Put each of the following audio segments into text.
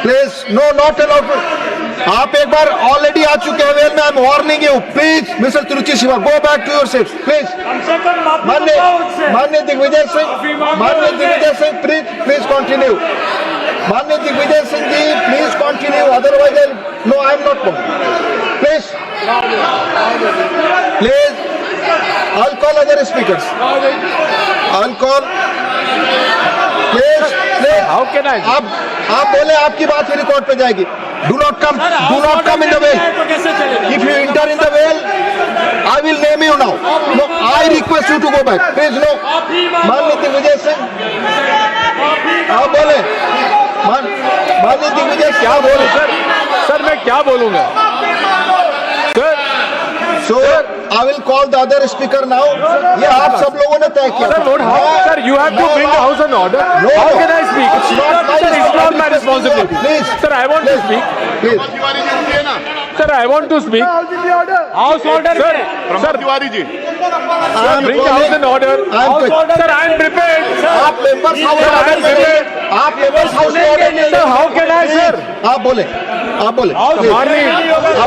Please no not allowed. आप एक बार already आ चुके हैं वेल में, I am warning you. Please mister Tiruchi Siva, go back to your seat please. माननीय दिग्विजय सिंह प्लीज कंटिन्यू। माननीय Digvijaya Singh ji please continue, otherwise no I am not please I'll call other speakers. I'll call. Please. How can I? आप बोले, आपकी बात ही record पे जाएगी। Do not come in the well. If you enter in the well, I will name you now. No, I request you to go back. Please no. माननीय दिग्विजय सिंह, आप बोले। माननीय दिग्विजय क्या बोले? सर मैं क्या बोलूंगा? So I will call the other speaker now. ये आप सब लोगों ने तय किया। Sir, you have to bring the house in order. How can I speak? Sir, it's not my responsibility. Please. Sir, I want to speak. Please. Sir, I want to speak. House order. Sir, Tiwari ji, bring the house in order. Sir, I am prepared. आप members house order. Sir, how can I, sir? आप बोले।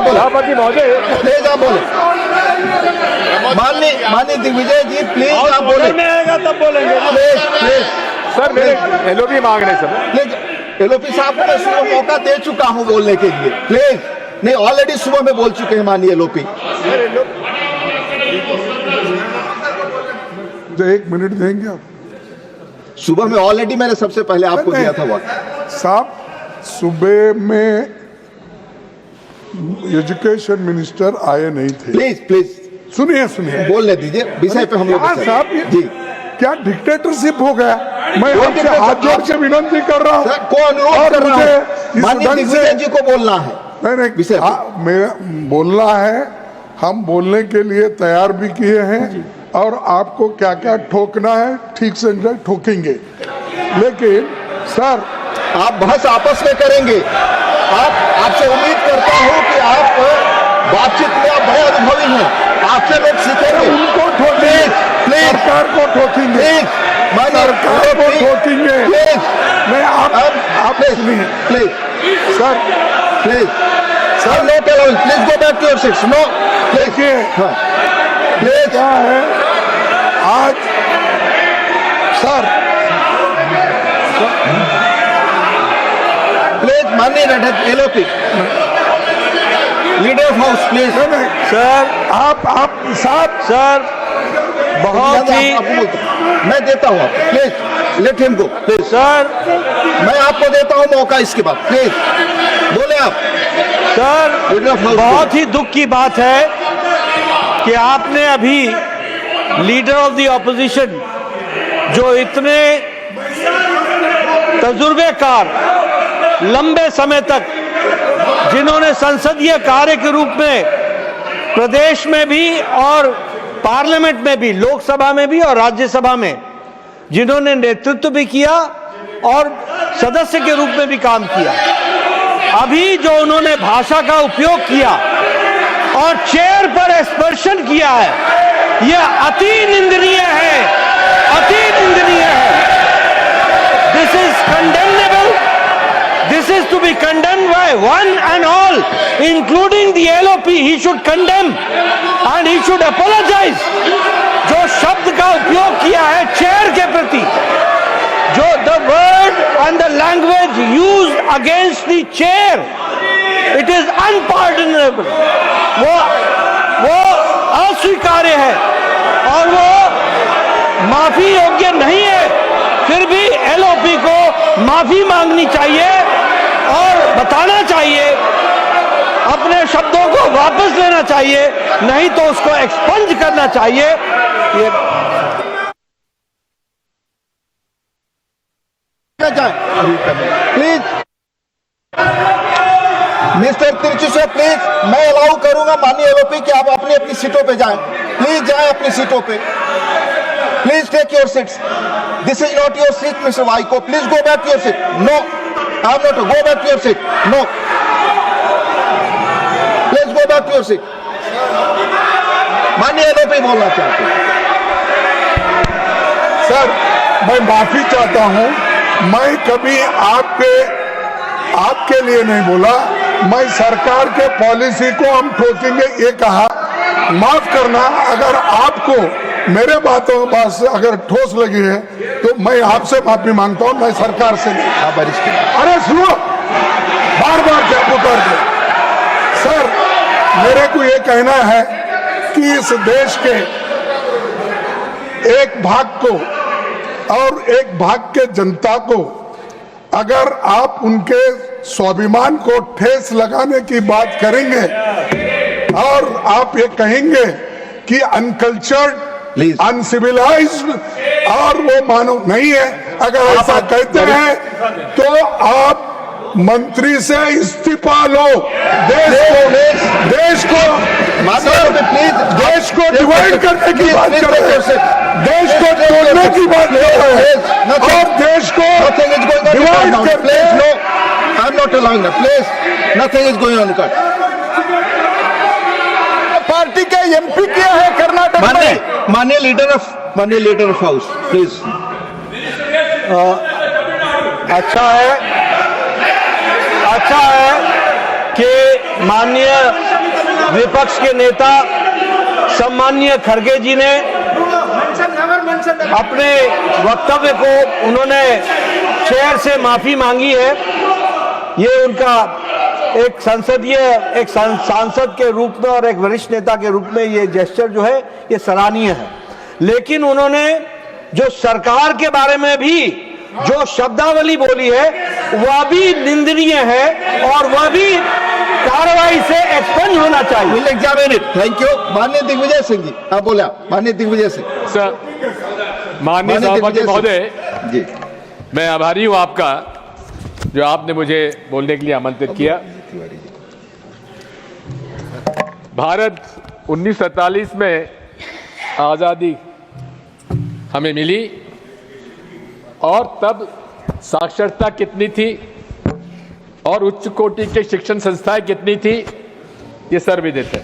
सभापति महोदय, please आप बोले। माननीय दिग्विजय जी please आप बोले। तब बोलेंगे। प्लीज सर मेरे एलओपी मांग रहे सर। प्लीज एलओपी साहब को मैं सुबह मौका दे चुका हूं बोलने के लिए। प्लीज नहीं, ऑलरेडी सुबह में बोल चुके हैं माननीय एलओपी। एक मिनट देंगे आप? सुबह में ऑलरेडी मैंने सबसे पहले आपको दिया था वक्त। साहब, सुबह में एजुकेशन मिनिस्टर आए नहीं थे। प्लीज सुनिए बोलने दीजिए, विषय पे हम लोग साहब जी। क्या डिक्टेटरशिप हो गया? मैं आपसे हाथ जोड़ के विनती कर रहा हूँ को अनुरोध कर रहा हूँ, माननीय दिग्विजय जी को बोलना है। नहीं विषय मैं बोलना है, हम बोलने के लिए तैयार भी किए हैं और आपको क्या क्या ठोकना है ठीक से ठोकेंगे। लेकिन सर, आप बहस आपस में करेंगे। आपसे उम्मीद करता हूं कि आप बातचीत में आप बड़े अनुभवी हैं, आपसे लोग सीखेंगे। उनको ठोकेंगे, सरकार को ठोकेंगे, सरकार को ठोकेंगे। मैं आप सुनिए please sir, no tell, please go back to your seats. No देखिए प्लीज क्या है आज सर, प्लीज माननीय LOP leader of house please. Sir आप साहब सर बहुत ही मैं देता हूँ, please let him go please. Sir मैं आपको देता हूँ मौका इसके बाद, प्लीज बोले आप। सर बहुत ही दुख की बात है कि आपने अभी लीडर ऑफ द ऑपोजिशन, जो इतने तजुर्बेकार, लंबे समय तक जिन्होंने संसदीय कार्य के रूप में प्रदेश में भी और पार्लियामेंट में भी, लोकसभा में भी और राज्यसभा में जिन्होंने नेतृत्व भी किया और सदस्य के रूप में भी काम किया, अभी जो उन्होंने भाषा का उपयोग किया और चेयर पर एक्सपर्शन किया है, यह अति निंदनीय है, अति निंदनीय है। This is condemnable, this is to be condemned by one and all, including the LOP. He should condemn and he should apologise. जो शब्द का उपयोग किया है चेयर के प्रति, जो the word and the language used against the chair, it is unpardonable. वो अस्वीकार्य है और वो माफी योग्य नहीं है। फिर भी एलओपी को माफी मांगनी चाहिए और बताना चाहिए, अपने शब्दों को वापस लेना चाहिए, नहीं तो उसको एक्सपंज करना चाहिए। प्लीज मिस्टर तिरुचि से प्लीज, मैं अलाउ करूंगा माननीय एलओपी कि आप अपनी अपनी सीटों पे जाएं। प्लीज जाएं अपनी सीटों पे। Please take your seats. This is not your seat mister Vaiko, please go back to your seat. No, I am not, go back to your seat. No, please go back to your seat. माननीय LOP बोलना चाहते हैं। Sir, मैं माफी चाहता हूं, मैं कभी आपके लिए नहीं बोला, मैं सरकार के पॉलिसी को हम ठोकेंगे ये कहा। माफ करना, अगर आपको मेरे बातों पास अगर ठोस लगी है तो मैं आपसे माफी मांगता हूं, मैं सरकार से नहीं। अरे सुनो, बार बार क्या पुकारते सर। मेरे को ये कहना है कि इस देश के एक भाग को और एक भाग के जनता को अगर आप उनके स्वाभिमान को ठेस लगाने की बात करेंगे और आप ये कहेंगे कि अनकल्चर्ड, अनसिविलाइज्ड और वो मानव नहीं है, अगर ऐसा कहते हैं तो आप मंत्री से इस्तीफा लो। देश को डिवाइड करने की बात कर रहे हैं, देश को तोड़ने की बात कर रहे हैं और देश को डिवाइड करते हैं। आई am not allowing that, please, nothing is going on cut. Party के एमपी किया है कर्नाटक में। माननीय लीडर ऑफ हाउस, प्लीज। अच्छा है कि माननीय विपक्ष के नेता सम्माननीय खड़गे जी ने अपने वक्तव्य को उन्होंने चेयर से माफी मांगी है। ये उनका एक सांसद के रूप में और एक वरिष्ठ नेता के रूप में ये जेस्चर जो है ये सराहनीय है। लेकिन उन्होंने जो सरकार के बारे में भी जो शब्दावली बोली है वह भी निंदनीय है और वह भी कार्रवाई से एक्सपेंड होना चाहिए। Will examine it. Thank you. माननीय दिग्विजय सिंह जी, आप बोला। माननीय दिग्विजय सिंह सर, माननीय सभापति महोदय जी, मैं आभारी हूं आपका जो आपने मुझे बोलने के लिए आमंत्रित किया। भारत 1947 में आजादी हमें मिली और तब साक्षरता कितनी थी और उच्च कोटि के शिक्षण संस्थाएं कितनी थी ये सर्वविदित है।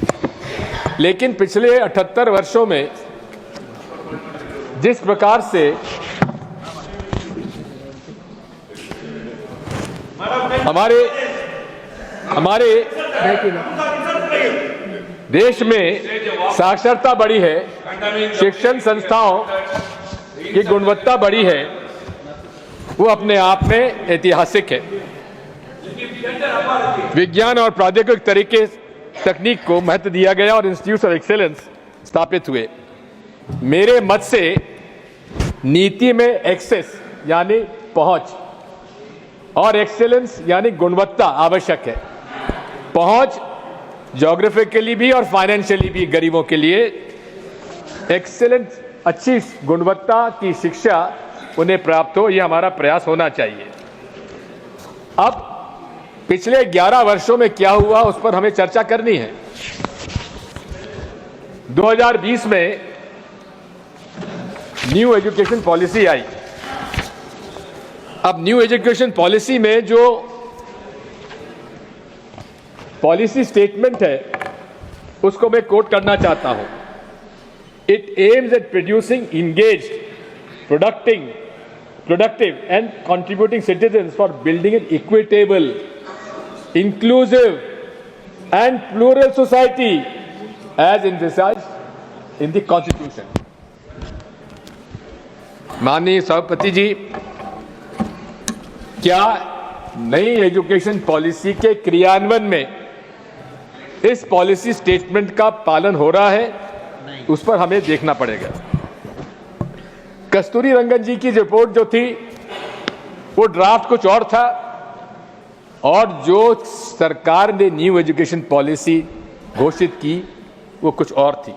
लेकिन पिछले 78 वर्षों में जिस प्रकार से हमारे देश में साक्षरता बढ़ी है, शिक्षण संस्थाओं की गुणवत्ता बढ़ी है, वो अपने आप में ऐतिहासिक है। विज्ञान और प्रौद्योगिक तकनीक को महत्व दिया गया और इंस्टीट्यूट ऑफ एक्सेलेंस स्थापित हुए। मेरे मत से नीति में एक्सेस यानी पहुंच और एक्सेलेंस यानी गुणवत्ता आवश्यक है। पहुंच ज्योग्राफिकली भी और फाइनेंशियली भी गरीबों के लिए एक्सेलेंट, अच्छी गुणवत्ता की शिक्षा उन्हें प्राप्त हो, यह हमारा प्रयास होना चाहिए। अब पिछले 11 वर्षों में क्या हुआ उस पर हमें चर्चा करनी है। 2020 में न्यू एजुकेशन पॉलिसी आई। अब न्यू एजुकेशन पॉलिसी में जो पॉलिसी स्टेटमेंट है उसको मैं कोट करना चाहता हूं। It aims at producing engaged, productive and contributing citizens for building an equitable, inclusive and plural society as envisaged in the Constitution. माननीय सभापति जी, क्या नई एजुकेशन पॉलिसी के क्रियान्वयन में इस पॉलिसी स्टेटमेंट का पालन हो रहा है? उस पर हमें देखना पड़ेगा। कस्तूरी रंगन जी की रिपोर्ट जो थी वो ड्राफ्ट कुछ और था और जो सरकार ने न्यू एजुकेशन पॉलिसी घोषित की वो कुछ और थी।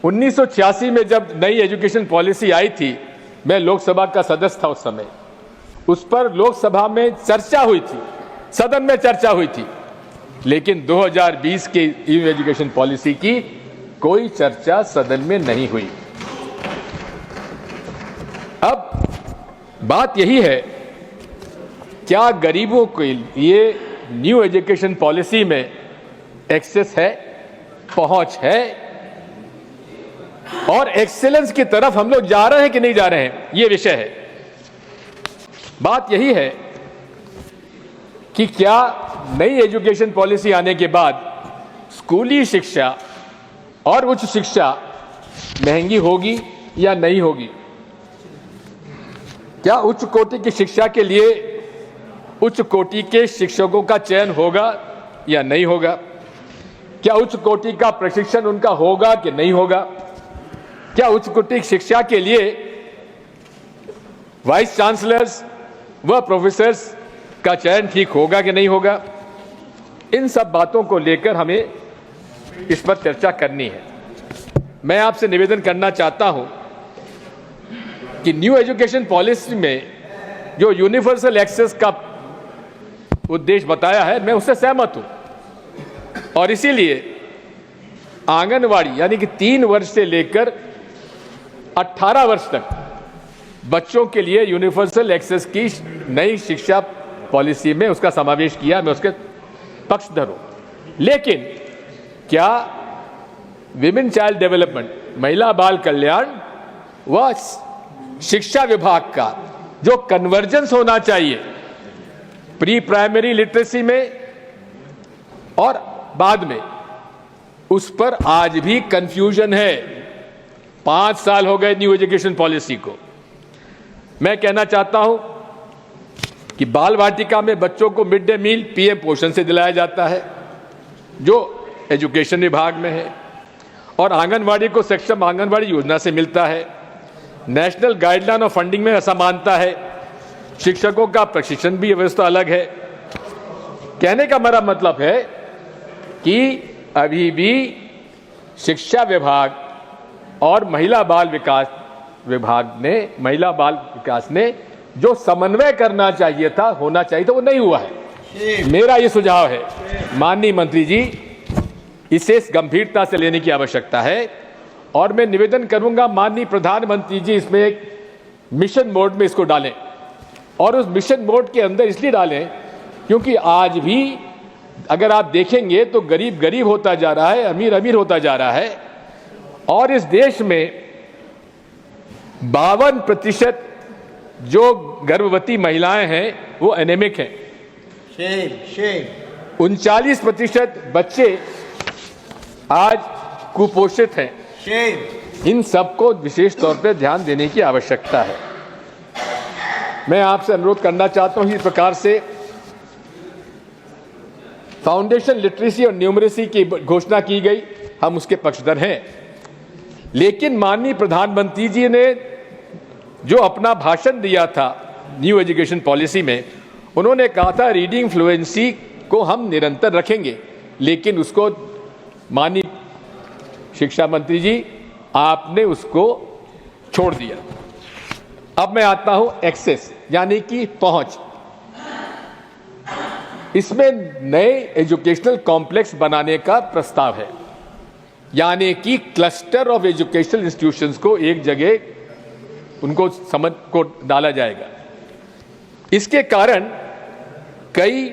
1986 में जब नई एजुकेशन पॉलिसी आई थी, मैं लोकसभा का सदस्य था उस समय। उस पर लोकसभा में चर्चा हुई थी, सदन में चर्चा हुई थी, लेकिन 2020 के न्यू एजुकेशन पॉलिसी की कोई चर्चा सदन में नहीं हुई। अब बात यही है, क्या गरीबों के लिए न्यू एजुकेशन पॉलिसी में एक्सेस है, पहुंच है और एक्सेलेंस की तरफ हम लोग जा रहे हैं कि नहीं जा रहे हैं, यह विषय है। बात यही है कि क्या नई एजुकेशन पॉलिसी आने के बाद स्कूली शिक्षा और उच्च शिक्षा महंगी होगी या नहीं होगी? क्या उच्च कोटि की शिक्षा के लिए उच्च कोटि के शिक्षकों का चयन होगा या नहीं होगा? क्या उच्च कोटि का प्रशिक्षण उनका होगा कि नहीं होगा? क्या उच्च कोटि की शिक्षा के लिए वाइस चांसलर्स व प्रोफेसर्स का चयन ठीक होगा कि नहीं होगा? इन सब बातों को लेकर हमें इस पर चर्चा करनी है। मैं आपसे निवेदन करना चाहता हूं कि न्यू एजुकेशन पॉलिसी में जो यूनिवर्सल एक्सेस का उद्देश्य बताया है, मैं उससे सहमत हूं और इसीलिए आंगनवाड़ी यानी कि 3 वर्ष से लेकर 18 वर्ष तक बच्चों के लिए यूनिवर्सल एक्सेस की नई शिक्षा पॉलिसी में उसका समावेश किया। मैं उसके पक्षधर हूं। लेकिन क्या विमेन चाइल्ड डेवलपमेंट, महिला बाल कल्याण व शिक्षा विभाग का जो कन्वर्जेंस होना चाहिए प्री प्राइमरी लिटरेसी में और बाद में, उस पर आज भी कंफ्यूजन है। 5 साल हो गए न्यू एजुकेशन पॉलिसी को। मैं कहना चाहता हूं कि बाल वाटिका में बच्चों को मिड डे मील पीएम पोषण से दिलाया जाता है जो एजुकेशन विभाग में है, और आंगनवाड़ी को सक्षम आंगनवाड़ी योजना से मिलता है। नेशनल गाइडलाइन ऑफ फंडिंग में असमानता है। शिक्षकों का प्रशिक्षण भी व्यवस्था अलग है। कहने का मेरा मतलब है कि अभी भी शिक्षा विभाग और महिला बाल विकास ने जो समन्वय करना चाहिए था, होना चाहिए था, वो नहीं हुआ है। मेरा ये सुझाव है माननीय मंत्री जी, इसे गंभीरता से लेने की आवश्यकता है और मैं निवेदन करूंगा माननीय प्रधानमंत्री जी इसमें एक मिशन मोड में इसको डालें, और उस मिशन मोड के अंदर इसलिए डालें क्योंकि आज भी अगर आप देखेंगे तो गरीब गरीब होता जा रहा है, अमीर अमीर होता जा रहा है, और इस देश में 52% जो गर्भवती महिलाएं हैं वो एनेमिक हैं। 39% बच्चे आज कुपोषित हैं। इन सबको विशेष तौर पर ध्यान देने की आवश्यकता है। मैं आपसे अनुरोध करना चाहता हूं इस प्रकार से फाउंडेशन लिटरेसी और न्यूमरेसी की घोषणा की गई, हम उसके पक्षधर हैं। लेकिन माननीय प्रधानमंत्री जी ने जो अपना भाषण दिया था न्यू एजुकेशन पॉलिसी में, उन्होंने कहा था रीडिंग फ्लुएंसी को हम निरंतर रखेंगे, लेकिन उसको माननीय शिक्षा मंत्री जी आपने उसको छोड़ दिया। अब मैं आता हूं एक्सेस यानी कि पहुंच। इसमें नए एजुकेशनल कॉम्प्लेक्स बनाने का प्रस्ताव है, यानी कि क्लस्टर ऑफ एजुकेशनल इंस्टीट्यूशंस को एक जगह उनको समझ को डाला जाएगा। इसके कारण कई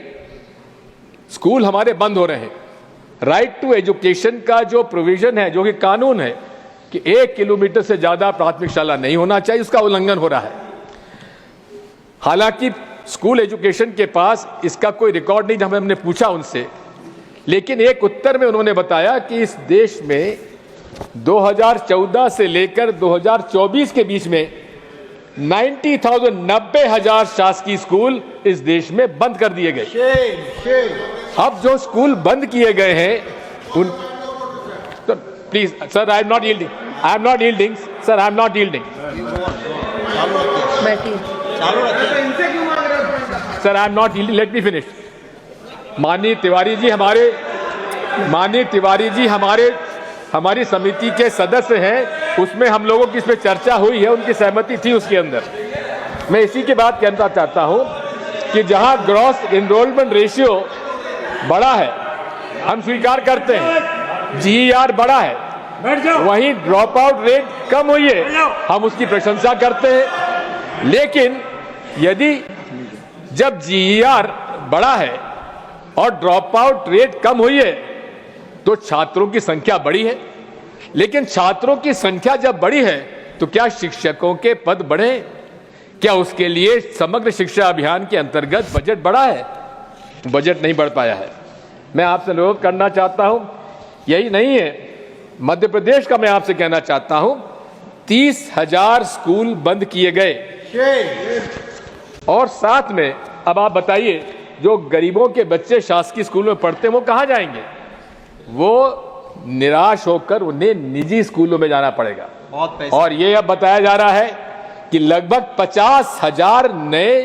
स्कूल हमारे बंद हो रहे हैं। राइट टू एजुकेशन का जो प्रोविजन है, जो कि कानून है कि 1 किलोमीटर से ज्यादा प्राथमिक शाला नहीं होना चाहिए, उसका उल्लंघन हो रहा है। हालांकि स्कूल एजुकेशन के पास इसका कोई रिकॉर्ड नहीं, जब हमने पूछा उनसे, लेकिन एक उत्तर में उन्होंने बताया कि इस देश में 2014 से लेकर 2024 के बीच में 90,000 शासकीय स्कूल इस देश में बंद कर दिए गए। अब जो स्कूल बंद किए गए हैं उन तो please sir, I am not yielding sir, I am not yielding sir, I am not yielding, let me finish. माननीय तिवारी जी हमारी समिति के सदस्य हैं, उसमें हम लोगों की इसमें चर्चा हुई है, उनकी सहमति थी उसके अंदर। मैं इसी के बाद कहना चाहता हूं कि जहां ग्रॉस एनरोलमेंट रेशियो बड़ा है, हम स्वीकार करते हैं, जीईआर बड़ा है, वहीं ड्रॉप आउट रेट कम हुई है, हम उसकी प्रशंसा करते हैं। लेकिन यदि जब जीईआर बड़ा है और ड्रॉप आउट रेट कम हुई है तो छात्रों की संख्या बढ़ी है। लेकिन छात्रों की संख्या जब बढ़ी है तो क्या शिक्षकों के पद बढ़े? क्या उसके लिए समग्र शिक्षा अभियान के अंतर्गत बजट बढ़ा है? बजट नहीं बढ़ पाया है। मैं आपसे अनुरोध करना चाहता हूं, यही नहीं है, मध्य प्रदेश का मैं आपसे कहना चाहता हूं, 30,000 स्कूल बंद किए गए और साथ में अब आप बताइए जो गरीबों के बच्चे शासकीय स्कूल में पढ़ते हैं वो कहां जाएंगे? वो निराश होकर उन्हें निजी स्कूलों में जाना पड़ेगा। और ये अब बताया जा रहा है कि लगभग 50,000 नए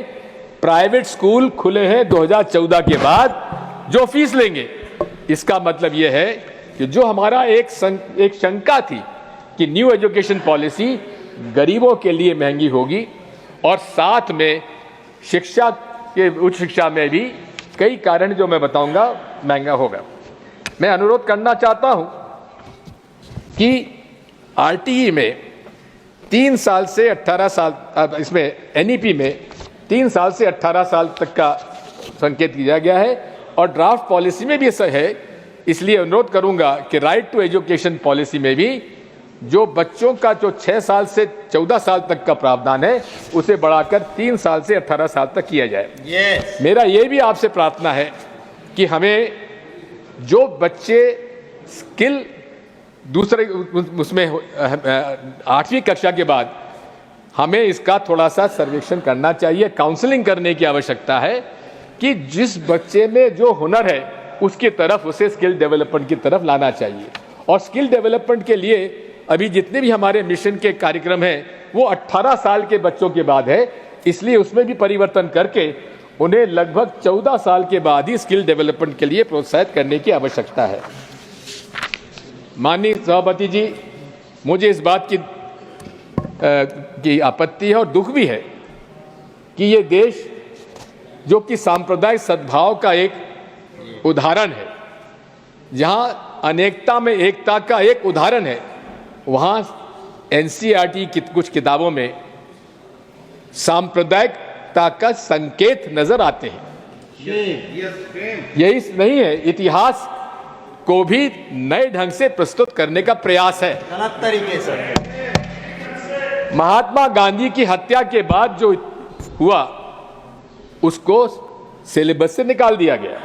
प्राइवेट स्कूल खुले हैं 2014 के बाद जो फीस लेंगे। इसका मतलब यह है कि जो हमारा एक शंका थी कि न्यू एजुकेशन पॉलिसी गरीबों के लिए महंगी होगी और साथ में शिक्षा के उच्च शिक्षा में भी कई कारण जो मैं बताऊंगा महंगा होगा। मैं अनुरोध करना चाहता हूं कि आरटीई में 3 साल से 18 साल, इसमें एनईपी में 3 साल से 18 साल तक का संकेत किया गया है और ड्राफ्ट पॉलिसी में भी ऐसा है। इसलिए अनुरोध करूंगा कि राइट टू एजुकेशन पॉलिसी में भी जो बच्चों का जो 6 साल से 14 साल तक का प्रावधान है उसे बढ़ाकर 3 साल से 18 साल तक किया जाए। मेरा यह भी आपसे प्रार्थना है कि हमें जो बच्चे स्किल दूसरे उसमें 8वीं कक्षा के बाद हमें इसका थोड़ा सा सर्वेक्षण करना चाहिए, काउंसलिंग करने की आवश्यकता है कि जिस बच्चे में जो हुनर है उसकी तरफ उसे स्किल डेवलपमेंट की तरफ लाना चाहिए। और स्किल डेवलपमेंट के लिए अभी जितने भी हमारे मिशन के कार्यक्रम हैं वो 18 साल के बच्चों के बाद है, इसलिए उसमें भी परिवर्तन करके उन्हें लगभग 14 साल के बाद ही स्किल डेवलपमेंट के लिए प्रोत्साहित करने की आवश्यकता है। माननीय सभापति जी, मुझे इस बात की आपत्ति है और दुख भी है कि ये देश जो कि सांप्रदायिक सद्भाव का एक उदाहरण है, जहां अनेकता में एकता का एक उदाहरण है, वहां एनसीईआरटी की कुछ किताबों में सांप्रदायिकता का संकेत नजर आते हैं। यही नहीं है, इतिहास को भी नए ढंग से प्रस्तुत करने का प्रयास है। गलत तरीके से महात्मा गांधी की हत्या के बाद जो हुआ उसको सिलेबस से निकाल दिया गया।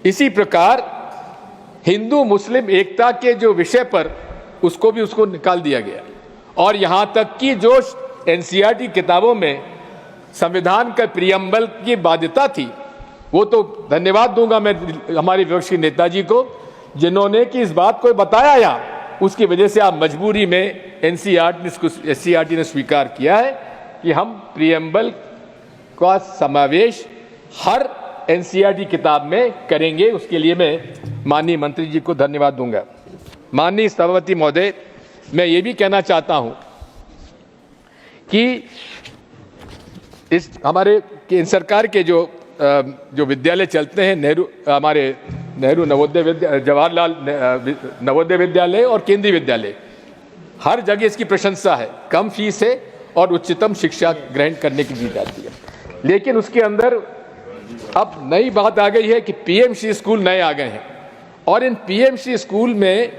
इसी प्रकार हिंदू मुस्लिम एकता के जो विषय पर उसको निकाल दिया गया और यहां तक कि जो एनसीईआरटी किताबों में संविधान का प्रियम्बल की बाध्यता थी, वो तो धन्यवाद दूंगा मैं हमारे विपक्ष के नेताजी को जिन्होंने कि इस बात को बताया यहाँ, उसकी वजह से आप मजबूरी में एनसीईआरटी ने स्वीकार किया है कि हम प्रियम्बल का समावेश हर एनसीईआरटी किताब में करेंगे। उसके लिए मैं माननीय मंत्री जी को धन्यवाद दूंगा। माननीय सभापति महोदय, मैं ये भी कहना चाहता हूं कि इस हमारे केंद्र सरकार के जो विद्यालय चलते हैं, नेहरू नवोदय जवाहरलाल नवोदय विद्यालय और केंद्रीय विद्यालय, हर जगह इसकी प्रशंसा है, कम फीस है और उच्चतम शिक्षा ग्रहण करने की दी जाती है। लेकिन उसके अंदर अब नई बात आ गई है कि पीएमसी स्कूल नए आ गए हैं और इन पीएमसी स्कूल में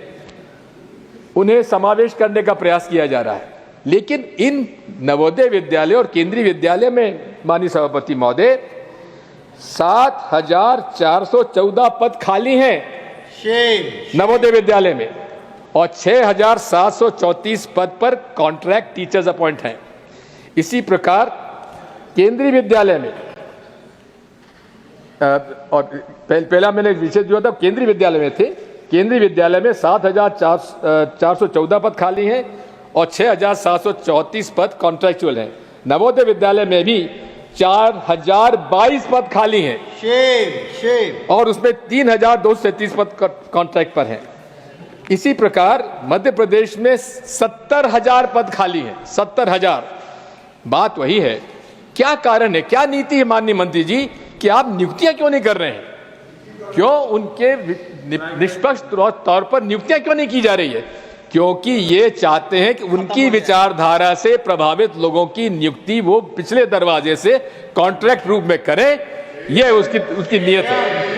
उन्हें समावेश करने का प्रयास किया जा रहा है। लेकिन इन नवोदय विद्यालय और केंद्रीय विद्यालय में माननीय सभापति महोदय 7,414 पद खाली हैं नवोदय विद्यालय में और 6,734 पद पर कॉन्ट्रैक्ट टीचर्स अपॉइंट हैं। इसी प्रकार केंद्रीय विद्यालय में और पहला मैंने विषय जो था केंद्रीय विद्यालय में थे, केंद्रीय विद्यालय में 7,414 पद खाली हैं और 6,734 पद कॉन्ट्रैक्चुअल हैं। नवोदय विद्यालय में भी 4,022 पद खाली हैं और उसमें 3,233 पद कॉन्ट्रैक्ट पर हैं। इसी प्रकार मध्य प्रदेश में 70,000 पद खाली हैं, 70,000। बात वही है, क्या कारण है, क्या नीति है माननीय मंत्री जी कि आप नियुक्तियां क्यों नहीं कर रहे हैं? क्यों उनके निष्पक्ष तौर पर नियुक्तियां क्यों नहीं की जा रही है? क्योंकि ये चाहते हैं कि उनकी विचारधारा से प्रभावित लोगों की नियुक्ति वो पिछले दरवाजे से कॉन्ट्रैक्ट रूप में करें, ये उसकी नीयत है।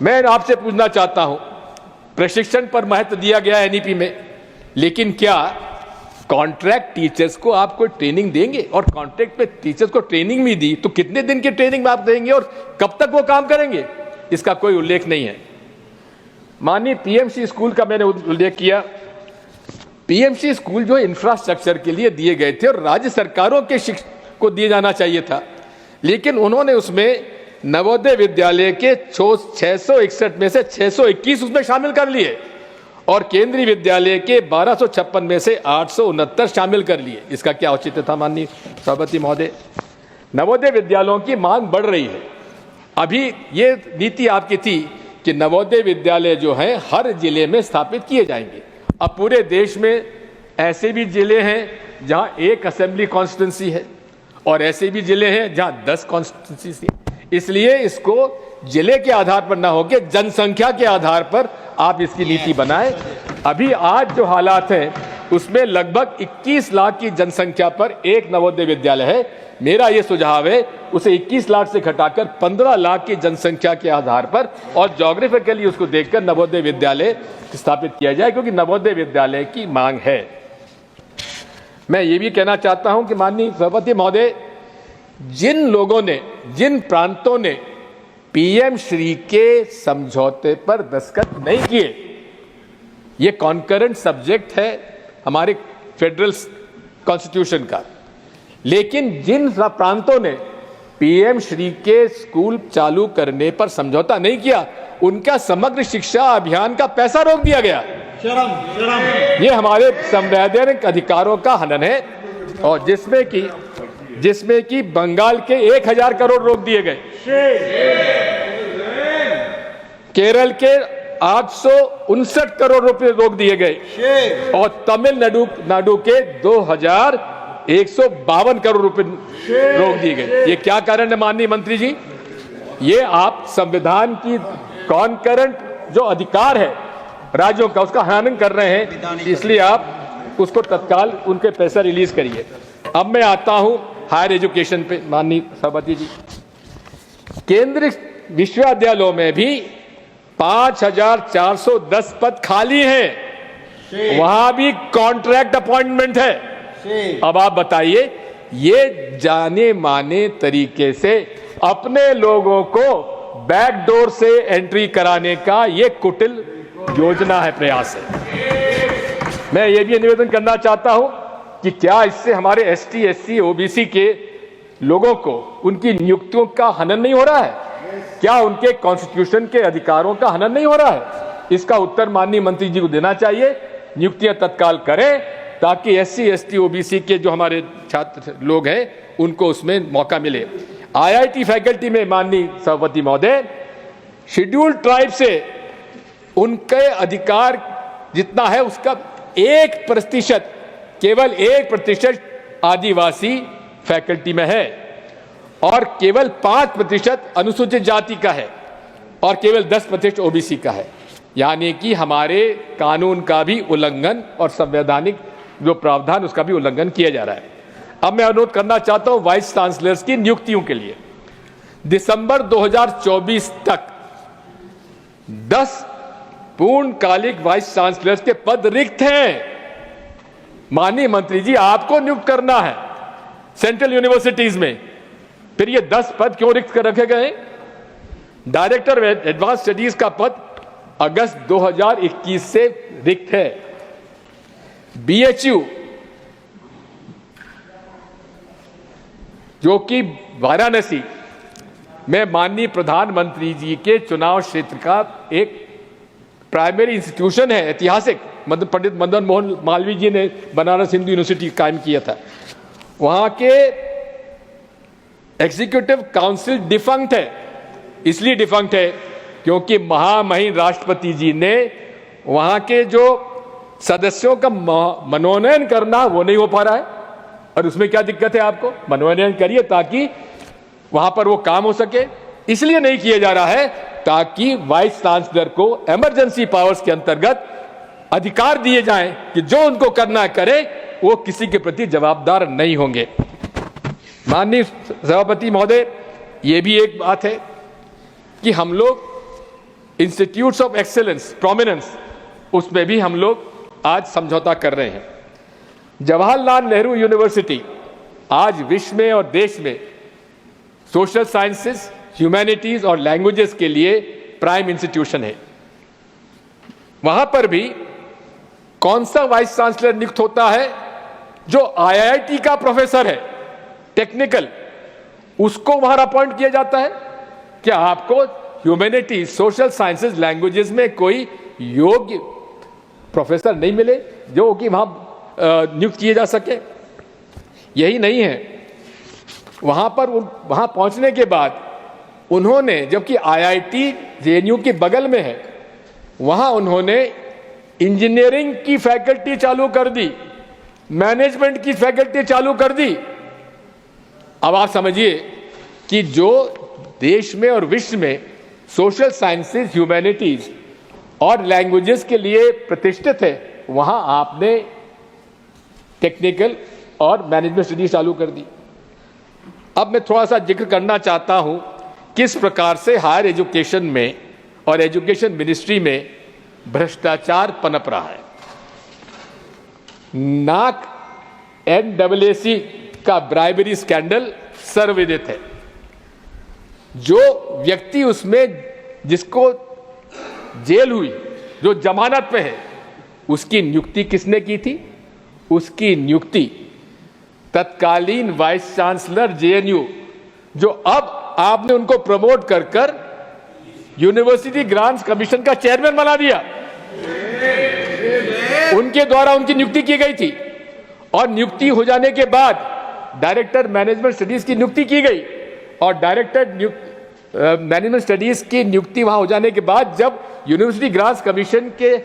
मैं आपसे पूछना चाहता हूं, प्रशिक्षण पर महत्व दिया गया एनईपी में, लेकिन क्या कॉन्ट्रैक्ट टीचर्स को आप कोई ट्रेनिंग देंगे और कॉन्ट्रैक्ट पे टीचर्स को ट्रेनिंग भी दी तो कितने दिन की ट्रेनिंग आप देंगे और कब तक वो काम करेंगे, इसका कोई उल्लेख नहीं है। माननीय पीएमसी स्कूल का मैंने उल्लेख किया। पीएमसी स्कूल जो इंफ्रास्ट्रक्चर के लिए दिए गए थे और राज्य सरकारों के को दिए जाना चाहिए था, लेकिन उन्होंने उसमें नवोदय विद्यालय के 661 में से 621 उसमें शामिल कर लिए और केंद्रीय विद्यालय के 1256 में से 869 शामिल कर लिए। इसका क्या औचित्य था माननीय सभापति महोदय? नवोदय विद्यालयों की मांग बढ़ रही है। अभी ये नीति आपकी थी कि नवोदय विद्यालय जो हैं हर जिले में स्थापित किए जाएंगे। अब पूरे देश में ऐसे भी जिले हैं जहां एक असेंबली कॉन्स्टिट्यूंसी है और ऐसे भी जिले हैं जहां 10 कॉन्स्टिट्यूंसी है। इसलिए इसको जिले के आधार पर ना होकर जनसंख्या के आधार पर आप इसकी नीति बनाएं। अभी आज जो हालात हैं उसमें लगभग 21 लाख की जनसंख्या पर एक नवोदय विद्यालय है। मेरा यह सुझाव है उसे 21 लाख से घटाकर 15 लाख की जनसंख्या के आधार पर और ज्योग्राफिकली उसको देखकर नवोदय विद्यालय स्थापित किया जाए, क्योंकि नवोदय विद्यालय की मांग है। मैं ये भी कहना चाहता हूं कि माननीय सभापति महोदय, जिन लोगों ने, जिन प्रांतों ने पीएम श्री के समझौते पर दस्तखत नहीं किए, ये कॉन्करेंट सब्जेक्ट है हमारे फेडरल कॉन्स्टिट्यूशन का, लेकिन जिन प्रांतों ने पीएम श्री के स्कूल चालू करने पर समझौता नहीं किया, उनका समग्र शिक्षा अभियान का पैसा रोक दिया गया। ये हमारे संवैधानिक अधिकारों का हनन है और जिसमें कि बंगाल के 1000 करोड़ रोक दिए गए, केरल के 859 करोड़ रुपए रोक दिए गए और तमिलनाडु के 2152 करोड़ रुपए रोक दिए गए। ये क्या कारण है माननीय मंत्री जी? ये आप संविधान की कॉन्करेंट जो अधिकार है राज्यों का, उसका हनन कर रहे हैं। इसलिए आप उसको तत्काल उनके पैसा रिलीज करिए। अब मैं आता हूं हायर एजुकेशन पे। माननीय सभापति जी, केंद्रीय विश्वविद्यालयों में भी 5410 पद खाली हैं, वहां भी कॉन्ट्रैक्ट अपॉइंटमेंट है। अब आप बताइए, ये जाने माने तरीके से अपने लोगों को बैकडोर से एंट्री कराने का ये कुटिल योजना है, प्रयास है। मैं ये भी निवेदन करना चाहता हूं कि क्या इससे हमारे एसटी, एससी, ओबीसी के लोगों को उनकी नियुक्तियों का हनन नहीं हो रहा है? क्या उनके कॉन्स्टिट्यूशन के अधिकारों का हनन नहीं हो रहा है? इसका उत्तर माननीय मंत्री जी को देना चाहिए। नियुक्तियां तत्काल करें ताकि एससी, एसटी, ओबीसी के जो हमारे छात्र लोग हैं उनको उसमें मौका मिले। आईआईटी फैकल्टी में माननीय सभापति महोदय, शेड्यूल्ड ट्राइब से उनके अधिकार जितना है उसका 1%, केवल 1% आदिवासी फैकल्टी में है और केवल 5% अनुसूचित जाति का है और केवल 10% ओबीसी का है। यानी कि हमारे कानून का भी उल्लंघन और संवैधानिक जो प्रावधान उसका भी उल्लंघन किया जा रहा है। अब मैं अनुरोध करना चाहता हूं वाइस चांसलर्स की नियुक्तियों के लिए दिसंबर 2024 तक 10 पूर्णकालिक वाइस चांसलर्स के पद रिक्त हैं। माननीय मंत्री जी, आपको नियुक्त करना है सेंट्रल यूनिवर्सिटीज में, फिर ये 10 पद क्यों रिक्त कर रखे गए? डायरेक्टर एडवांस स्टडीज का पद अगस्त 2021 से रिक्त है। बीएचयू जो कि वाराणसी में माननीय प्रधानमंत्री जी के चुनाव क्षेत्र का एक प्राइमरी इंस्टीट्यूशन है, ऐतिहासिक, पंडित मदन मोहन मालवीय जी ने बनारस हिंदू यूनिवर्सिटी कायम किया था। वहां के एग्जीक्यूटिव काउंसिल डिफंक्ट है। इसलिए डिफंक्ट है क्योंकि महामहिम राष्ट्रपति जी ने वहां के जो सदस्यों का मनोनयन करना वो नहीं हो पा रहा है। और उसमें क्या दिक्कत है? आपको मनोनयन करिए ताकि वहां पर वो काम हो सके। इसलिए नहीं किया जा रहा है ताकि वाइस चांसलर को इमरजेंसी पावर्स के अंतर्गत अधिकार दिए जाएं कि जो उनको करना करे, वो किसी के प्रति जवाबदार नहीं होंगे। माननीय सभापति महोदय, ये भी एक बात है कि हम लोग इंस्टीट्यूट्स ऑफ एक्सेलेंस, प्रोमिनेंस, उसमें भी हम लोग आज समझौता कर रहे हैं। जवाहरलाल नेहरू यूनिवर्सिटी आज विश्व में और देश में सोशल साइंसेस, ह्यूमैनिटीज और लैंग्वेजेस के लिए प्राइम इंस्टीट्यूशन है। वहां पर भी कौन सा वाइस चांसलर नियुक्त होता है? जो आईआईटी का प्रोफेसर है टेक्निकल, उसको वहां अपॉइंट किया जाता है। क्या आपको ह्यूमैनिटीज, सोशल साइंसेज, लैंग्वेजेस में कोई योग्य प्रोफेसर नहीं मिले जो कि वहां नियुक्त किए जा सके? यही नहीं है, वहां पहुंचने के बाद उन्होंने, जबकि आईआईटी जेएनयू के बगल में है, वहां उन्होंने इंजीनियरिंग की फैकल्टी चालू कर दी, मैनेजमेंट की फैकल्टी चालू कर दी। अब आप समझिए कि जो देश में और विश्व में सोशल साइंसेज, ह्यूमैनिटीज और लैंग्वेजेस के लिए प्रतिष्ठित है, वहां आपने टेक्निकल और मैनेजमेंट स्टडीज चालू कर दी। अब मैं थोड़ा सा जिक्र करना चाहता हूं किस प्रकार से हायर एजुकेशन में और एजुकेशन मिनिस्ट्री में भ्रष्टाचार पनप रहा है। नाक NAAC का ब्राइबरी स्कैंडल सर्वविदित है। जो व्यक्ति उसमें, जिसको जेल हुई, जो जमानत पे है, उसकी नियुक्ति किसने की थी? उसकी नियुक्ति तत्कालीन वाइस चांसलर जेएनयू, जो अब आपने उनको प्रमोट कर कर यूनिवर्सिटी ग्रांट्स कमीशन का चेयरमैन बना दिया, उनके द्वारा उनकी नियुक्ति की गई थी। और नियुक्ति हो जाने के बाद डायरेक्टर मैनेजमेंट स्टडीज की नियुक्ति की गई, और डायरेक्टर मैनेजमेंट स्टडीज की नियुक्ति वहां हो जाने के बाद जब यूनिवर्सिटी ग्रांट्स कमीशन के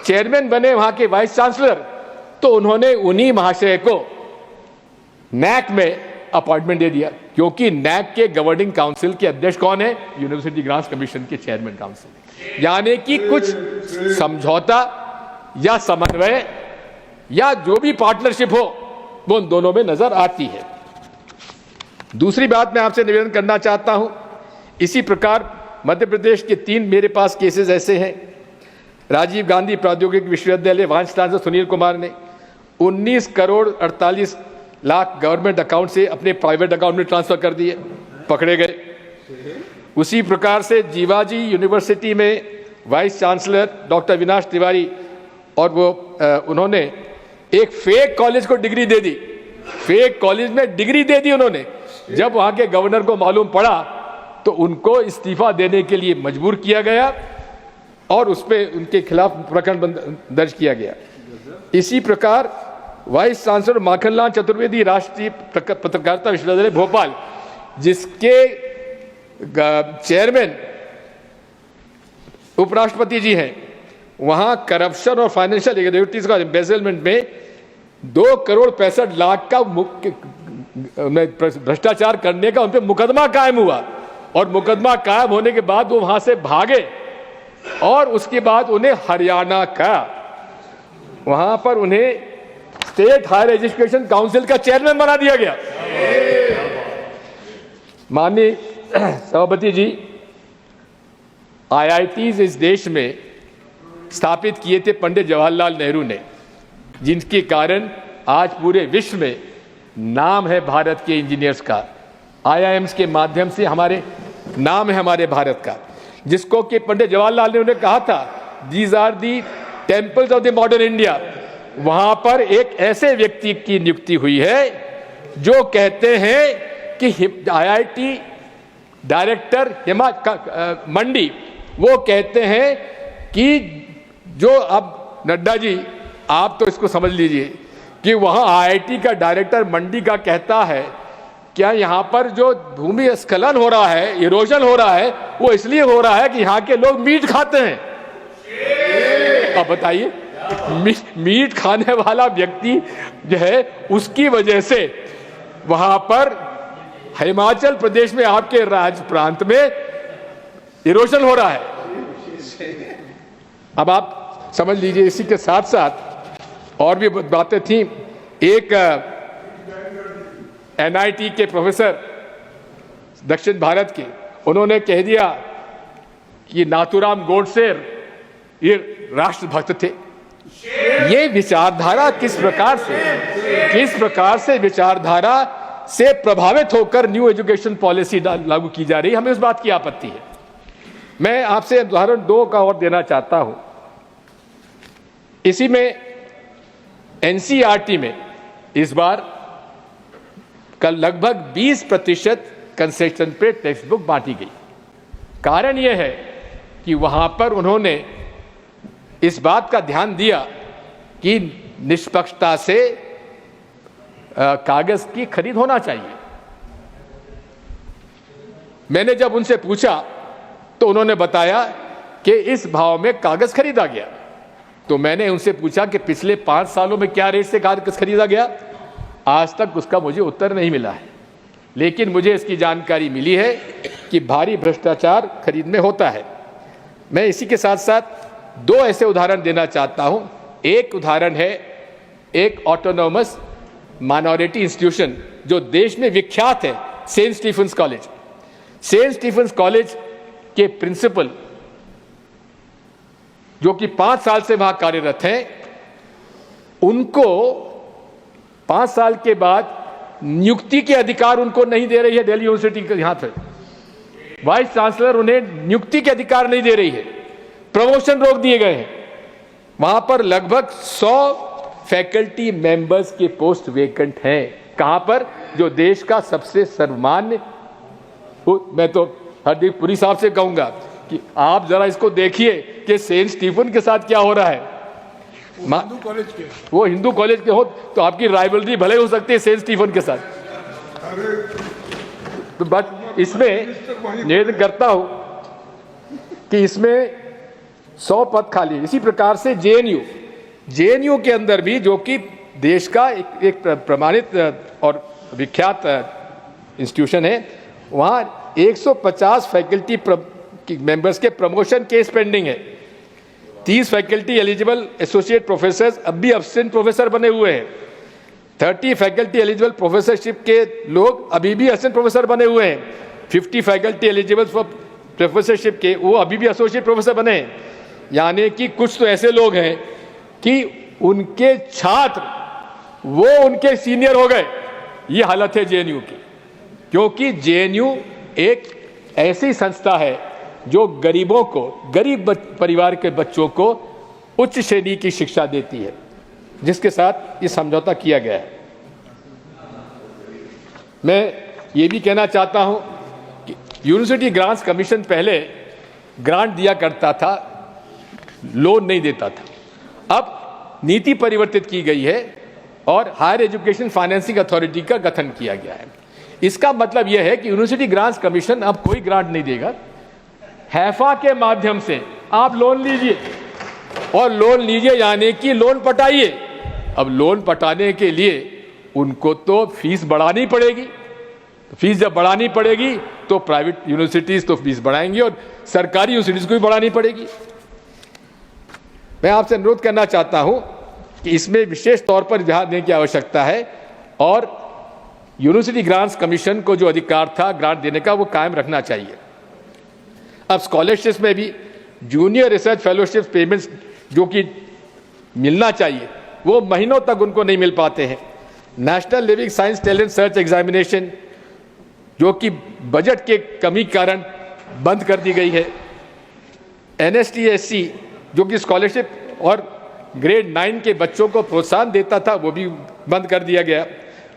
चेयरमैन बने वहां के वाइस चांसलर, तो उन्होंने उन्हीं महाशय को नैक में अपॉइंटमेंट दे दिया, क्योंकि नैक के गवर्निंग काउंसिल के अध्यक्ष कौन है? यूनिवर्सिटी ग्रांट्स कमीशन के चेयरमैन काउंसिल। यानी कि कुछ समझौता या समन्वय या जो भी पार्टनरशिप हो, वो उन दोनों में नजर आती है। दूसरी बात मैं आपसे निवेदन करना चाहता हूं, इसी प्रकार मध्य प्रदेश के 3 मेरे पास केसेस ऐसे हैं। राजीव गांधी प्रौद्योगिकी विश्वविद्यालय वाइस चांसलर सुनील कुमार ने 19 करोड़ 48 लाख गवर्नमेंट अकाउंट से अपने प्राइवेट अकाउंट में ट्रांसफर कर दिए, पकड़े गए। उसी प्रकार से जीवाजी यूनिवर्सिटी में vice chancellor doctor Avinash Tiwari, और वो उन्होंने एक फेक कॉलेज को डिग्री दे दी, फेक कॉलेज में डिग्री दे दी उन्होंने। जब वहां के गवर्नर को मालूम पड़ा तो उनको इस्तीफा देने के लिए मजबूर किया गया और उस पर उनके खिलाफ प्रकरण दर्ज किया गया। इसी प्रकार वाइस चांसलर माखनलाल चतुर्वेदी राष्ट्रीय पत्रकारिता विश्वविद्यालय भोपाल, जिसके चेयरमैन उपराष्ट्रपति जी हैं, वहां करप्शन और फाइनेंशियल इरेगुलरिटीज का एम्बेजलमेंट में 2 करोड़ 65 लाख का भ्रष्टाचार करने का उन पर मुकदमा कायम हुआ, और मुकदमा कायम होने के बाद वो वहां से भागे, और उसके बाद उन्हें हरियाणा का, वहां पर उन्हें स्टेट हायर एजुकेशन काउंसिल का चेयरमैन बना दिया गया। माननीय सभापति जी, आईआईटीज इस देश में स्थापित किए थे पंडित जवाहरलाल नेहरू ने, जिनके कारण आज पूरे विश्व में नाम है भारत के इंजीनियर्स का। आईआईएम्स के माध्यम से हमारे नाम है हमारे भारत का, जिसको कि पंडित जवाहरलाल नेहरू ने कहा था, these are the temples of the modern India. वहां पर एक ऐसे व्यक्ति की नियुक्ति हुई है जो कहते हैं कि आईआईटी डायरेक्टर मंडी, वो कहते हैं कि जो अब नड्डा जी, आप तो इसको समझ लीजिए कि वहां आईआईटी का डायरेक्टर मंडी का कहता है, क्या यहां पर जो भूमि स्खलन हो रहा है, इरोजन हो रहा है, वो इसलिए हो रहा है कि यहां के लोग मीट खाते हैं। अब बताइए, मीट खाने वाला व्यक्ति जो है, उसकी वजह से वहां पर हिमाचल प्रदेश में आपके राज्य प्रांत में इरोजन हो रहा है। अब आप समझ लीजिए, इसी के साथ साथ और भी बातें थी। एक एनआईटी के प्रोफेसर दक्षिण भारत के, उन्होंने कह दिया कि नाथूराम गोडसे ये राष्ट्रभक्त थे। ये विचारधारा किस प्रकार से विचारधारा से प्रभावित होकर न्यू एजुकेशन पॉलिसी लागू की जा रही है, हमें उस बात की आपत्ति है। मैं आपसे उदाहरण 2 का और देना चाहता हूं। इसी में एनसीईआरटी में इस बार कल लगभग 20% कंसेशन पे टेक्स्ट बुक बांटी गई। कारण यह है कि वहां पर उन्होंने इस बात का ध्यान दिया कि निष्पक्षता से कागज की खरीद होना चाहिए। मैंने जब उनसे पूछा तो उन्होंने बताया कि इस भाव में कागज खरीदा गया। तो मैंने उनसे पूछा कि पिछले 5 सालों में क्या रेट से कागज खरीदा गया। आज तक उसका मुझे उत्तर नहीं मिला है, लेकिन मुझे इसकी जानकारी मिली है कि भारी भ्रष्टाचार खरीद में होता है। मैं इसी के साथ साथ 2 ऐसे उदाहरण देना चाहता हूं। एक उदाहरण है एक ऑटोनोमस माइनॉरिटी इंस्टीट्यूशन जो देश में विख्यात है, Saint Stephen's College. Saint Stephen's College के प्रिंसिपल जो कि 5 साल से वहां कार्यरत हैं, उनको 5 साल के बाद नियुक्ति के अधिकार उनको नहीं दे रही है दिल्ली यूनिवर्सिटी के। यहां पर वाइस चांसलर उन्हें नियुक्ति के अधिकार नहीं दे रही है, प्रमोशन रोक दिए गए हैं। वहां पर लगभग 100 फैकल्टी मेंबर्स के पोस्ट वेकेंट हैं। कहां पर? जो देश का सबसे सर्वमान्य, मैं तो हरदीप पुरी साहब से कहूंगा कि आप जरा इसको देखिए कि सेंट स्टीफन के साथ क्या हो रहा है। हिंदू कॉलेज के, वो हिंदू कॉलेज के हो तो आपकी राइवलरी भले हो सकती है सेंट स्टीफन के साथ। तो बस इसमें निवेदन करता हूं कि इसमें 100 पद खाली। इसी प्रकार से जेएनयू के अंदर भी, जो कि देश का एक प्रमाणित और विख्यात इंस्टीट्यूशन है, वहां 150 फैकल्टी मेंबर्स के प्रमोशन केस पेंडिंग है। 30 फैकल्टी एलिजिबल एसोसिएट प्रोफेसर अब भी असिस्टेंट प्रोफेसर बने हुए हैं। 30 फैकल्टी एलिजिबल प्रोफेसरशिप के लोग अभी भी असिस्टेंट प्रोफेसर बने हुए हैं। 50 फैकल्टी एलिजिबल फॉर प्रोफेसरशिप के वो अभी भी एसोसिएट प्रोफेसर बने हैं। यानी कि कुछ तो ऐसे लोग हैं कि उनके छात्र वो उनके सीनियर हो गए। ये हालत है जेएनयू की, क्योंकि जेएनयू एक ऐसी संस्था है जो गरीबों को, गरीब परिवार के बच्चों को उच्च श्रेणी की शिक्षा देती है, जिसके साथ ये समझौता किया गया है। मैं ये भी कहना चाहता हूं कि यूनिवर्सिटी ग्रांट्स कमीशन पहले ग्रांट दिया करता था, लोन नहीं देता था। अब नीति परिवर्तित की गई है और हायर एजुकेशन फाइनेंसिंग अथॉरिटी का गठन किया गया है। इसका मतलब यह है कि यूनिवर्सिटी ग्रांट्स कमीशन अब कोई ग्रांट नहीं देगा। हैफा के माध्यम से आप लोन लीजिए, और लोन लीजिए यानी कि लोन पटाइए। अब लोन पटाने के लिए उनको तो फीस बढ़ानी पड़ेगी। फीस जब बढ़ानी पड़ेगी तो प्राइवेट यूनिवर्सिटीज तो फीस बढ़ाएंगी और सरकारी यूनिवर्सिटीज को भी बढ़ानी पड़ेगी। मैं आपसे अनुरोध करना चाहता हूं कि इसमें विशेष तौर पर ध्यान देने की आवश्यकता है और यूनिवर्सिटी ग्रांट्स कमीशन को जो अधिकार था ग्रांट देने का, वो कायम रखना चाहिए। अब स्कॉलरशिप्स में भी जूनियर रिसर्च फेलोशिप पेमेंट्स जो कि मिलना चाहिए, वो महीनों तक उनको नहीं मिल पाते हैं। National living science talent search examination जो कि बजट के कमी कारण बंद कर दी गई है। NSTSC जो कि स्कॉलरशिप और ग्रेड 9 के बच्चों को प्रोत्साहन देता था, वो भी बंद कर दिया गया।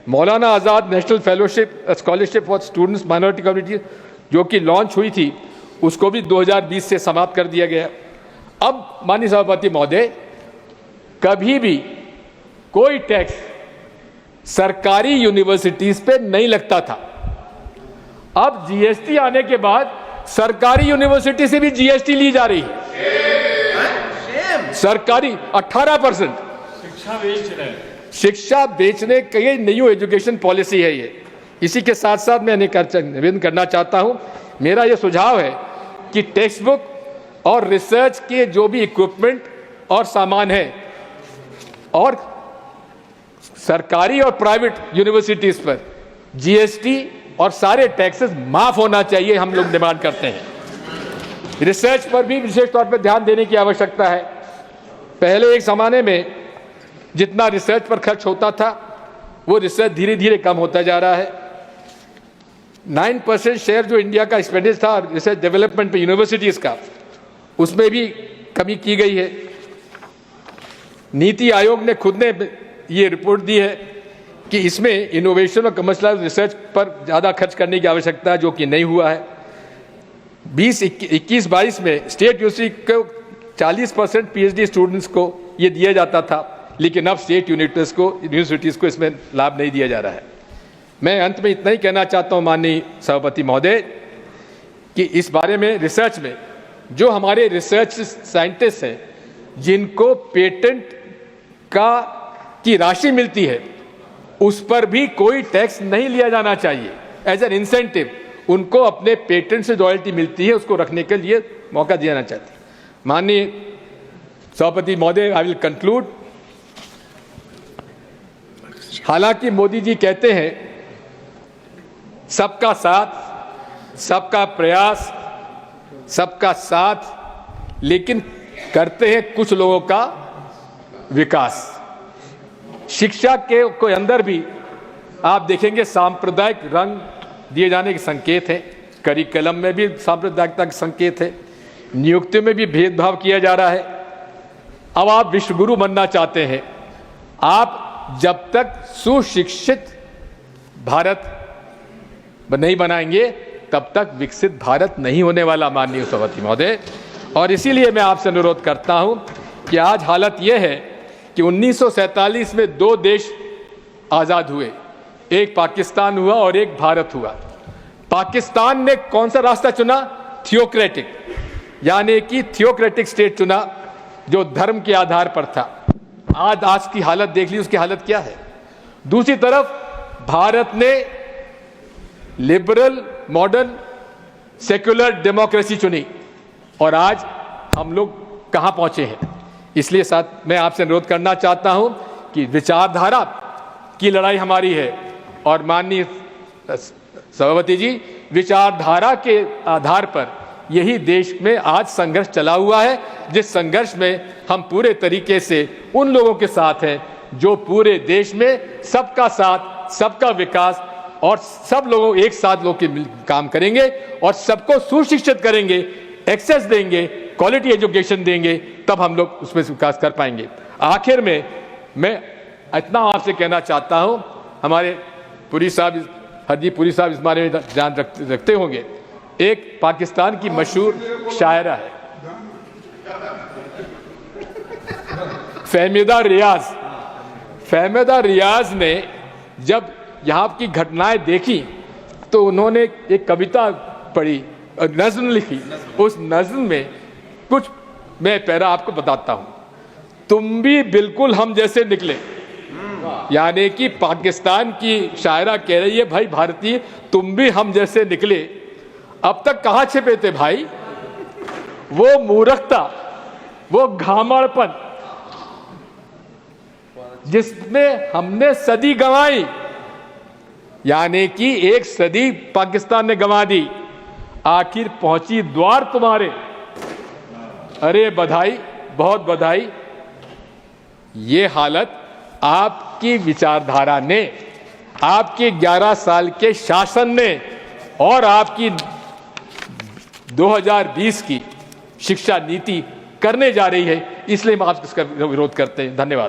Maulana Azad national fellowship scholarship for students minority community जो कि लॉन्च हुई थी, उसको भी 2020 से समाप्त कर दिया गया। अब माननीय सभापति महोदय, कभी भी कोई टैक्स सरकारी यूनिवर्सिटीज पे नहीं लगता था। अब जीएसटी आने के बाद सरकारी यूनिवर्सिटी से भी जीएसटी ली जा रही है। सरकारी 18% शिक्षा बेचने की न्यू एजुकेशन पॉलिसी है ये। इसी के साथ साथ मैं निवेदन करना चाहता हूं, मेरा यह सुझाव है कि टेक्स्ट बुक और रिसर्च के जो भी इक्विपमेंट और सामान है, और सरकारी और प्राइवेट यूनिवर्सिटीज पर जीएसटी और सारे टैक्सेस माफ होना चाहिए, हम लोग डिमांड करते हैं। रिसर्च पर भी विशेष तौर पर ध्यान देने की आवश्यकता है। पहले एक जमाने में जितना रिसर्च पर खर्च होता था वो रिसर्च धीरे धीरे कम होता जा रहा है। 9% शेयर जो इंडिया का एक्सपेंडिचर था रिसर्च डेवलपमेंट पे यूनिवर्सिटीज़ का, उसमें भी कमी की गई है। नीति आयोग ने खुद ने ये रिपोर्ट दी है कि इसमें इनोवेशन और कमर्शियल रिसर्च पर ज़्यादा खर्च करने की आवश्यकता है, जो कि नहीं हुआ है। 2021-22 में स्टेट यूनिवर्सिटी को 40% PhD स्टूडेंट्स को ये दिया जाता था, लेकिन अब स्टेट यूनिवर्सिटीज़ को इसमें लाभ नहीं दिया जा रहा है। मैं अंत में इतना ही कहना चाहता हूँ माननीय सभापति महोदय कि इस बारे में रिसर्च में जो हमारे रिसर्च साइंटिस्ट हैं जिनको पेटेंट की राशि मिलती है उस पर भी कोई टैक्स नहीं लिया जाना चाहिए। एज एन इंसेंटिव उनको अपने पेटेंट से रॉयल्टी मिलती है, उसको रखने के लिए मौका दिया जाना चाहते हैं। माननीय सभापति महोदय, आई विल कंक्लूड। हालांकि मोदी जी कहते हैं सबका साथ, सबका प्रयास, सबका साथ, लेकिन करते हैं कुछ लोगों का विकास। शिक्षा के अंदर भी आप देखेंगे सांप्रदायिक रंग दिए जाने के संकेत हैं, करिकुलम में भी सांप्रदायिकता के संकेत है, नियुक्तियों में भी भेदभाव किया जा रहा है। अब आप विश्वगुरु बनना चाहते हैं। आप जब तक सुशिक्षित भारत नहीं बनाएंगे तब तक विकसित भारत नहीं होने वाला, माननीय सभापति महोदय। और इसीलिए मैं आपसे अनुरोध करता हूं कि आज हालत यह है कि 1947 में 2 देश आज़ाद हुए, एक पाकिस्तान हुआ और एक भारत हुआ। पाकिस्तान ने कौन सा रास्ता चुना? थियोक्रेटिक, यानी कि थियोक्रेटिक स्टेट चुना जो धर्म के आधार पर था। आज की हालत देख ली, उसकी हालत क्या है। दूसरी तरफ भारत ने लिबरल मॉडर्न सेक्युलर डेमोक्रेसी चुनी और आज हम लोग कहां पहुंचे हैं। इसलिए साथ मैं आपसे अनुरोध करना चाहता हूं कि विचारधारा की लड़ाई हमारी है और माननीय सभापति जी, विचारधारा के आधार पर यही देश में आज संघर्ष चला हुआ है, जिस संघर्ष में हम पूरे तरीके से उन लोगों के साथ हैं जो पूरे देश में सबका साथ, सबका विकास और सब लोगों एक साथ लोग के काम करेंगे और सबको सुशिक्षित करेंगे, एक्सेस देंगे, क्वालिटी एजुकेशन देंगे, तब हम लोग उसमें विकास कर पाएंगे। आखिर में मैं इतना आपसे कहना चाहता हूं, हमारे पुरी साहब, हरदीप पुरी साहब इस बारे में ध्यान रखते होंगे। एक पाकिस्तान की मशहूर शायरा है फहमीदा रियाज ने जब यहाँ की घटनाएं देखी तो उन्होंने एक कविता पढ़ी, नज़्म लिखी। उस नज़्म में कुछ मैं पैरा आपको बताता हूं। तुम भी बिल्कुल हम जैसे निकले, यानी कि पाकिस्तान की शायरा कह रही है, भाई भारतीय तुम भी हम जैसे निकले, अब तक कहां छिपे थे भाई। वो मूर्खता, वो घामड़पन जिसमें हमने सदी गंवाई, यानी कि एक सदी पाकिस्तान ने गंवा दी, आखिर पहुंची द्वार तुम्हारे। अरे बधाई, बहुत बधाई। ये हालत आपकी विचारधारा ने, आपके 11 साल के शासन ने और आपकी 2020 की शिक्षा नीति करने जा रही है, इसलिए हम आप इसका विरोध करते हैं। धन्यवाद।